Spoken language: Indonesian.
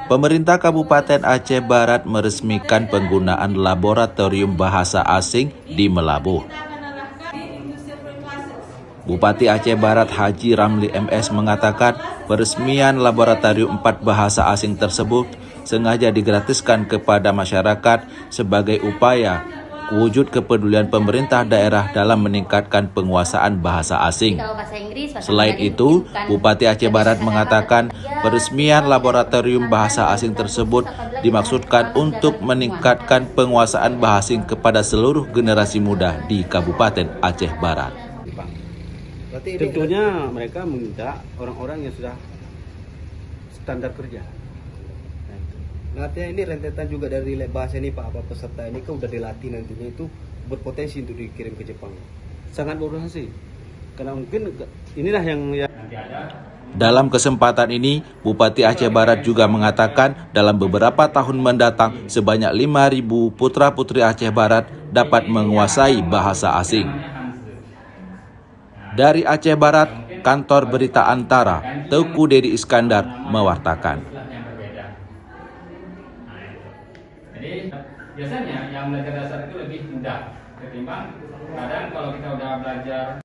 Pemerintah Kabupaten Aceh Barat meresmikan penggunaan laboratorium bahasa asing di Melabuh. Bupati Aceh Barat Haji Ramli MS mengatakan peresmian laboratorium 4 bahasa asing tersebut sengaja digratiskan kepada masyarakat sebagai upaya wujud kepedulian pemerintah daerah dalam meningkatkan penguasaan bahasa asing. Selain itu, Bupati Aceh Barat mengatakan peresmian laboratorium bahasa asing tersebut dimaksudkan untuk meningkatkan penguasaan bahasa asing kepada seluruh generasi muda di Kabupaten Aceh Barat. Tentunya mereka meminta orang-orang yang sudah standar kerja. Nantinya ini rentetan juga dari bahasa ini Pak, apa peserta ini kan udah dilatih nantinya itu berpotensi untuk dikirim ke Jepang. Sangat berpotensi. Karena mungkin inilah yang Dalam kesempatan ini, Bupati Aceh Barat juga mengatakan dalam beberapa tahun mendatang sebanyak 5.000 putra-putri Aceh Barat dapat menguasai bahasa asing. Dari Aceh Barat, Kantor Berita Antara, Teuku Dedi Iskandar mewartakan. Jadi biasanya yang belajar dasar itu lebih mudah ketimbang kadang kalau kita udah belajar